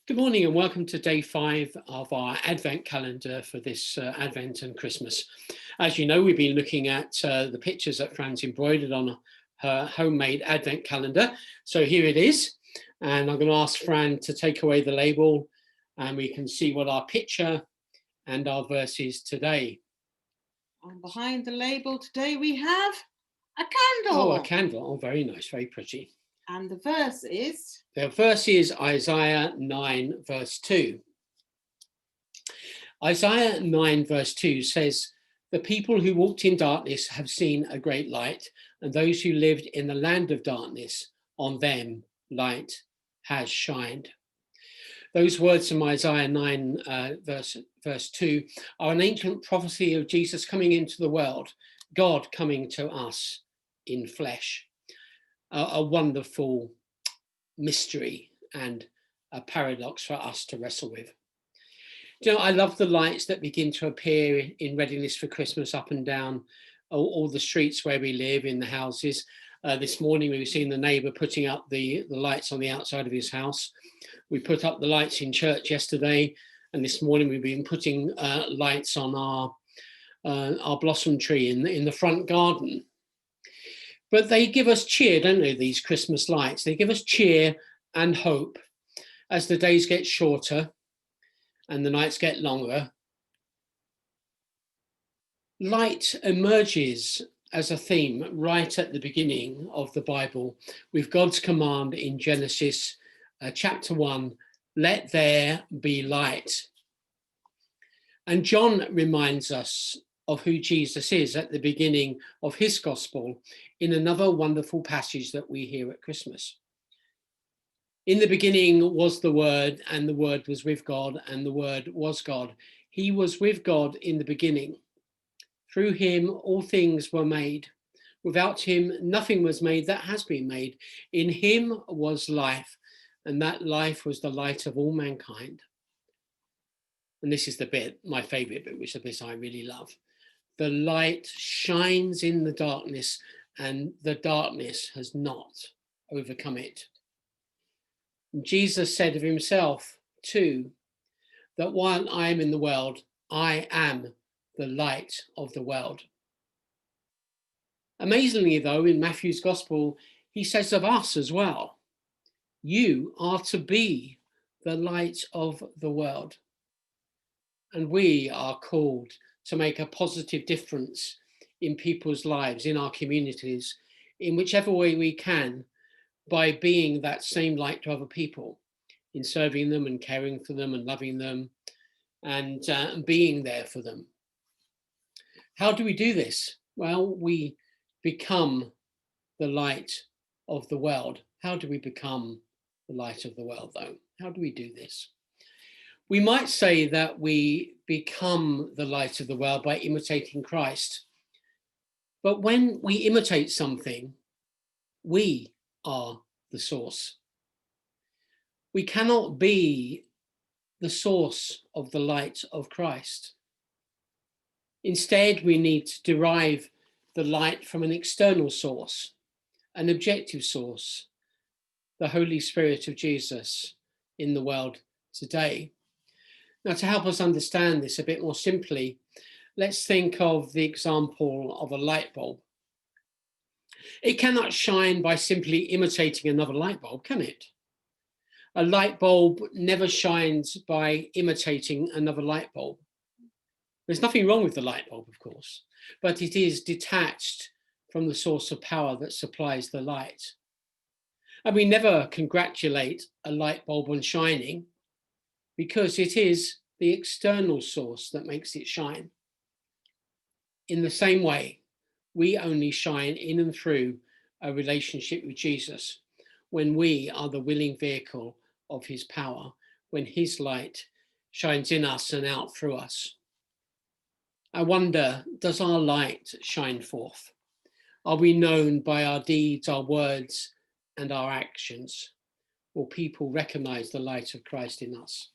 Good morning and welcome to day 5 of our Advent calendar for this Advent and Christmas. As you know, we've been looking at the pictures that Fran's embroidered on her homemade Advent calendar. So here it is. And I'm going to ask Fran to take away the label and we can see what our picture and our verse is today. And behind the label today we have a Oh, candle. a candle. Oh, very nice, very pretty. And the verse is? The verse is Isaiah 9 verse 2. Isaiah 9 verse 2 says, "The people who walked in darkness have seen a great light, and those who lived in the land of darkness, on them light has shined." Those words from Isaiah 9 verse 2 are an ancient prophecy of Jesus coming into the world, God coming to us in flesh. A wonderful mystery and a paradox for us to wrestle with. Do you know, I love the lights that begin to appear in readiness for Christmas up and down all the streets where we live, in the houses. This morning we've seen the neighbour putting up the lights on the outside of his house. We put up the lights in church yesterday, and this morning we've been putting lights on our blossom tree in the front garden. But they give us cheer, don't they, these Christmas lights? They give us cheer and hope as the days get shorter and the nights get longer. Light emerges as a theme right at the beginning of the Bible with God's command in Genesis chapter 1, "Let there be light." And John reminds us of who Jesus is at the beginning of his gospel in another wonderful passage that we hear at Christmas. "In the beginning was the Word, and the Word was with God, and the Word was God. He was with God in the beginning. Through him all things were made. Without him nothing was made that has been made. In him was life, and that life was the light of all mankind." And this is the bit, my favourite bit, which is the bit I really love. "The light shines in the darkness, and the darkness has not overcome it." And Jesus said of himself too, that while I am in the world, I am the light of the world. Amazingly though, in Matthew's gospel, he says of us as well, "You are to be the light of the world." And we are called to make a positive difference in people's lives, in our communities, in whichever way we can, by being that same light to other people, in serving them and caring for them and loving them and being there for them. How do we do this? Well, we become the light of the world. How do we become the light of the world, though? How do we do this? We might say that we become the light of the world by imitating Christ. But when we imitate something, we are the source. We cannot be the source of the light of Christ. Instead, we need to derive the light from an external source, an objective source, the Holy Spirit of Jesus in the world today. Now, to help us understand this a bit more simply, let's think of the example of a light bulb. It cannot shine by simply imitating another light bulb, can it? A light bulb never shines by imitating another light bulb. There's nothing wrong with the light bulb, of course, but it is detached from the source of power that supplies the light. And we never congratulate a light bulb on shining, because it is the external source that makes it shine. In the same way, we only shine in and through a relationship with Jesus when we are the willing vehicle of his power, when his light shines in us and out through us. I wonder, does our light shine forth? Are we known by our deeds, our words, and our actions? Will people recognize the light of Christ in us?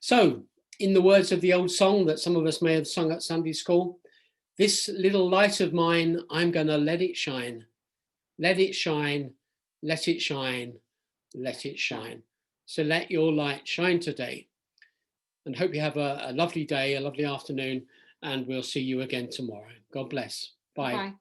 So, in the words of the old song that some of us may have sung at Sunday school, "This little light of mine, I'm going to let it shine. Let it shine, let it shine, let it shine." So let your light shine today, and hope you have a lovely day, a lovely afternoon, and we'll see you again tomorrow. God bless. Bye. Bye.